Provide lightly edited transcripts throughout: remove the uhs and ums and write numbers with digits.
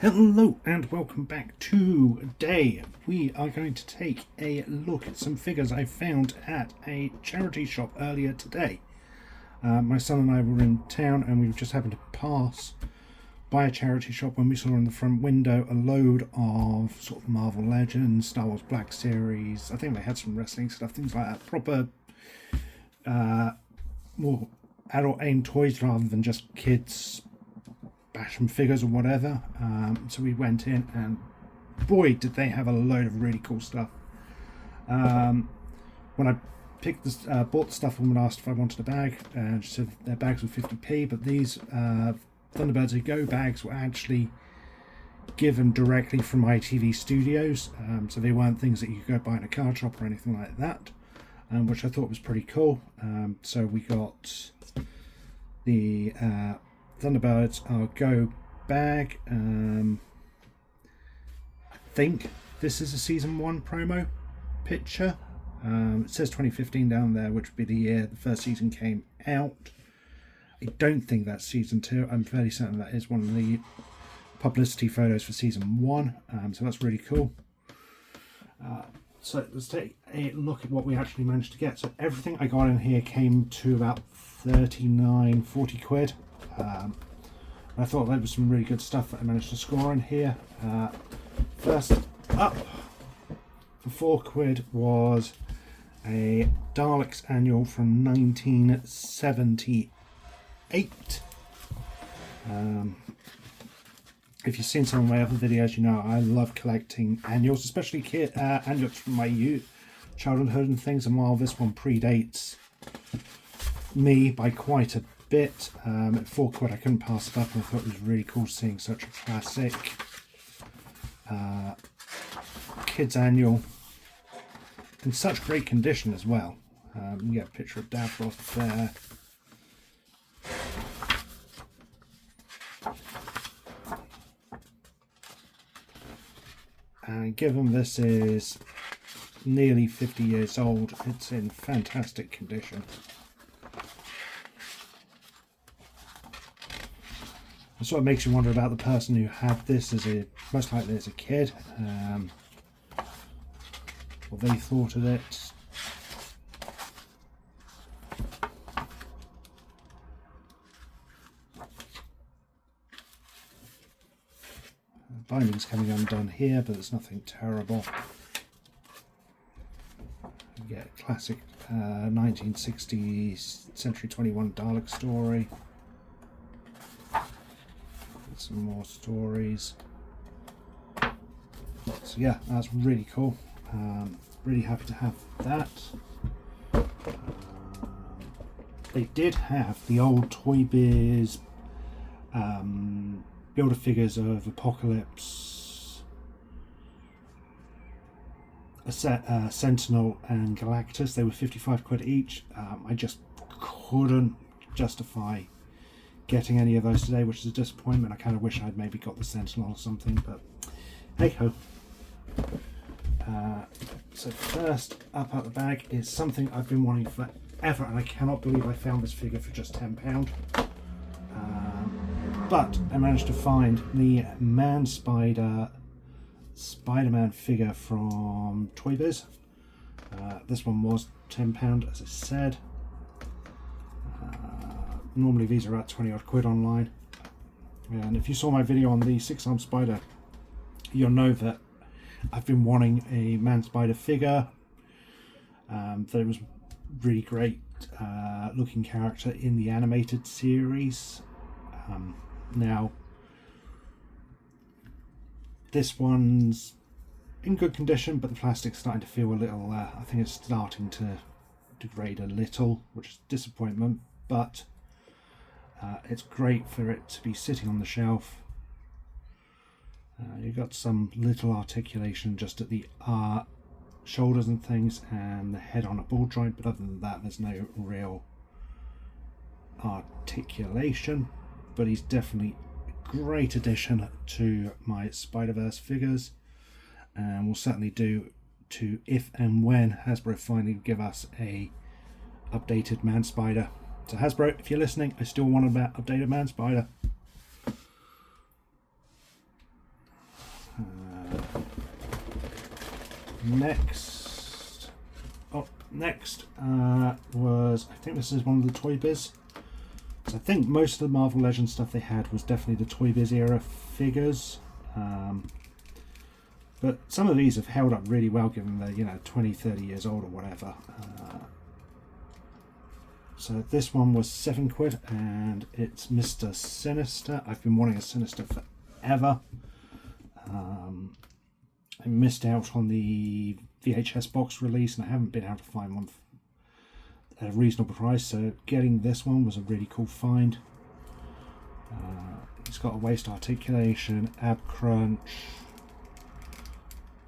Hello and welcome back. Today we are going to take a look at some figures I found at a charity shop earlier today. My son and I were in town and we just happened to pass by a charity shop when we saw in the front window a load of sort of Marvel Legends, Star Wars Black Series. I think they had some wrestling stuff, things like that. Proper more adult aimed toys rather than just kids Basham figures or whatever. So we went in and boy did they have a load of really cool stuff. When I bought the stuff, woman asked if I wanted a bag and she said their bags were 50p, but these Thunderbirds Go bags were actually given directly from ITV Studios, so they weren't things that you could go buy in a card shop or anything like that, which I thought was pretty cool. So we got the Thunderbirds Go bag. I think this is a season 1 promo picture. It says 2015 down there, which would be the year the first season came out. I don't think that's season 2. I'm fairly certain that is one of the publicity photos for season 1. So that's really cool. So let's take a look at what we actually managed to get. So everything I got in here came to about 39-40 quid. I thought there was some really good stuff that I managed to score in here. First up for 4 quid was a Daleks annual from 1978. If you've seen some of my other videos, you know I love collecting annuals, especially annuals from my childhood and things, and while this one predates me by quite a bit, at 4 quid I couldn't pass it up, and I thought it was really cool seeing such a classic kids annual in such great condition as well. You can get a picture of Davros there. And given this is nearly 50 years old, it's in fantastic condition. It sort of makes you wonder about the person who had this most likely as a kid, what they thought of it. Binding's coming undone here, but there's nothing terrible. You get a classic 1960s Century 21 Dalek story. Some more stories. So yeah, that's really cool. Really happy to have that. They did have the old Toy Biz builder figures of Apocalypse, Sentinel and Galactus. They were 55 quid each. I just couldn't justify getting any of those today, which is a disappointment. I kind of wish I'd maybe got the Sentinel or something, but hey ho. So first up out the bag is something I've been wanting forever, and I cannot believe I found this figure for just £10. But I managed to find the Spider-Man figure from Toy Biz. This one was £10, as I said. Normally these are about 20 odd quid online, and if you saw my video on the 6-armed spider, you'll know that I've been wanting a Man Spider figure. That it was really great looking character in the animated series. Now this one's in good condition, but the plastic's starting to feel a little, I think it's starting to degrade a little, which is a disappointment, but it's great for it to be sitting on the shelf. You've got some little articulation just at the shoulders and things, and the head on a ball joint, but other than that there's no real articulation. But he's definitely a great addition to my Spider-Verse figures, and will certainly do to if and when Hasbro finally give us a updated Man Spider. So Hasbro, if you're listening, I still want an updated Man Spider. Next, was, I think this is one of the Toy Biz. So I think most of the Marvel Legends stuff they had was definitely the Toy Biz era figures. But some of these have held up really well given they're 20, 30 years old or whatever. So this one was £7 and it's Mr. Sinister. I've been wanting a Sinister forever. I missed out on the VHS box release and I haven't been able to find one at a reasonable price, so getting this one was a really cool find. It's got a waist articulation, ab crunch,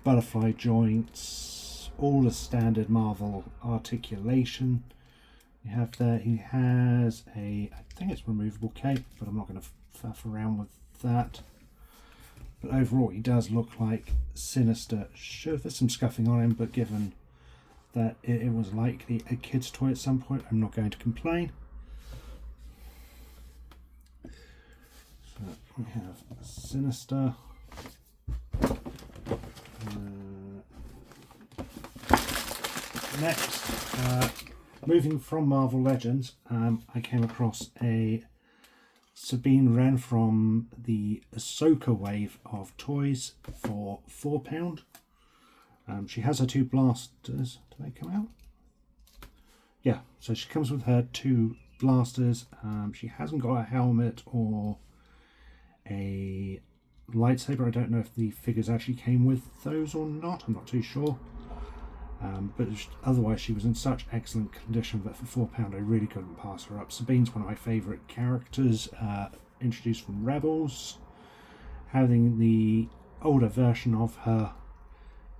butterfly joints, all the standard Marvel articulation you have there. He has I think it's removable cape, but I'm not going to faff around with that. But overall he does look like Sinister. Sure, there's some scuffing on him, but given that it was likely a kid's toy at some point, I'm not going to complain. So we have Sinister. Next, moving from Marvel Legends, I came across a Sabine Wren from the Ahsoka wave of toys for £4. She has her 2 blasters. Do they come out? Yeah, so she comes with her 2 blasters. She hasn't got a helmet or a lightsaber. I don't know if the figures actually came with those or not. I'm not too sure. But otherwise she was in such excellent condition that for £4 I really couldn't pass her up. Sabine's one of my favourite characters, introduced from Rebels. Having the older version of her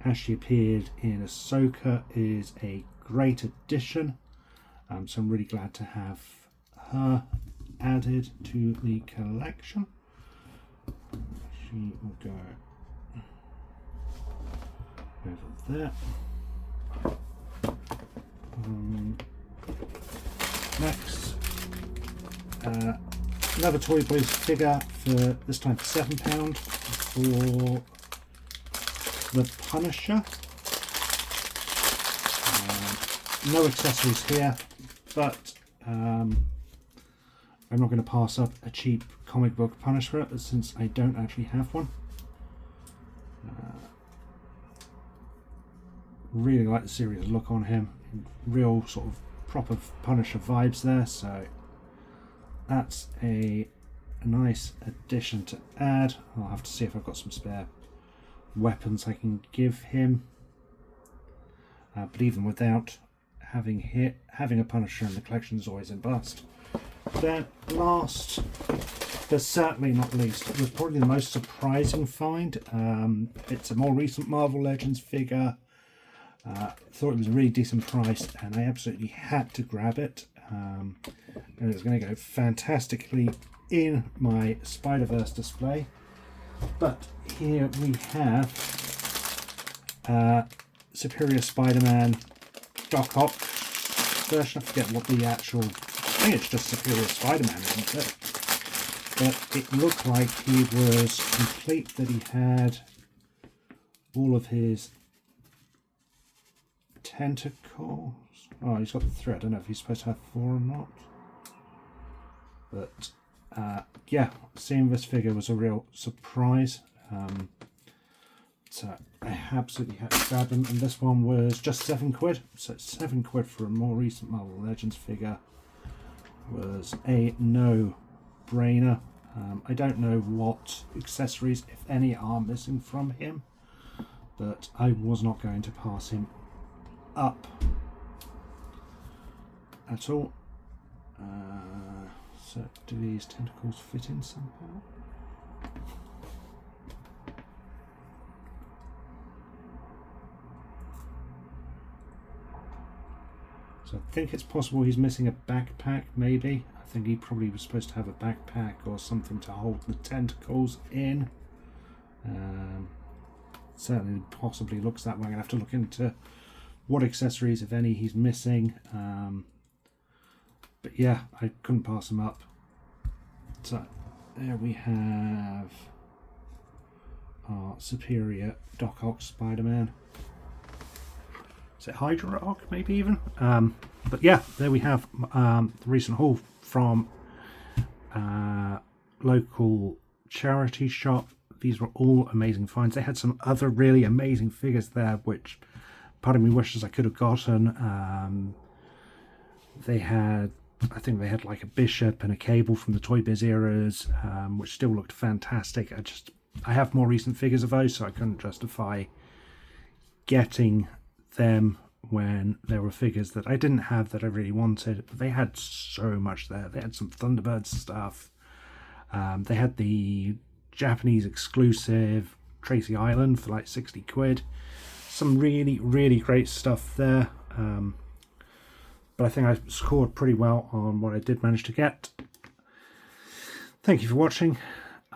as she appeared in Ahsoka is a great addition. So I'm really glad to have her added to the collection. She will go over there. Next, another Toy Biz figure for this time for £7 for the Punisher. No accessories here, but I'm not going to pass up a cheap comic book Punisher since I don't actually have one. Really like the serious look on him, real sort of proper Punisher vibes there, so that's a nice addition to add. I'll have to see if I've got some spare weapons I can give him, but even without having a Punisher in the collection is always a bust. Then last but certainly not least, it was probably the most surprising find. It's a more recent Marvel Legends figure. Thought it was a really decent price and I absolutely had to grab it, and it's going to go fantastically in my Spider-Verse display. But here we have Superior Spider-Man Doc Ock version. I forget what the actual, I think it's just Superior Spider-Man, isn't it? But it looked like he was complete, that he had all of his tentacles. Oh, he's got the thread. I don't know if he's supposed to have 4 or not. But yeah, seeing this figure was a real surprise. So I absolutely had to grab him, and this one was just £7. So £7 for a more recent Marvel Legends figure was a no-brainer. I don't know what accessories, if any, are missing from him, but I was not going to pass him up at all. So do these tentacles fit in somehow? So I think it's possible he's missing a backpack, maybe. I think he probably was supposed to have a backpack or something to hold the tentacles in. Certainly possibly looks that way. I'm going to have to look into what accessories, if any, he's missing. But yeah, I couldn't pass him up. So there we have our our superior Doc Ock Spider-Man. Is it Hydra Ock, maybe even? But yeah, there we have the recent haul from local charity shop. These were all amazing finds. They had some other really amazing figures there, which part of me wishes I could have gotten. They had, I think they had like a Bishop and a Cable from the Toy Biz eras, which still looked fantastic. I have more recent figures of those, so I couldn't justify getting them when there were figures that I didn't have that I really wanted. But they had so much there. They had some Thunderbird stuff. They had the Japanese exclusive Tracy Island for like 60 quid. Some really, really great stuff there. But I think I scored pretty well on what I did manage to get. Thank you for watching.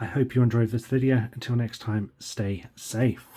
I hope you enjoyed this video. Until next time, stay safe.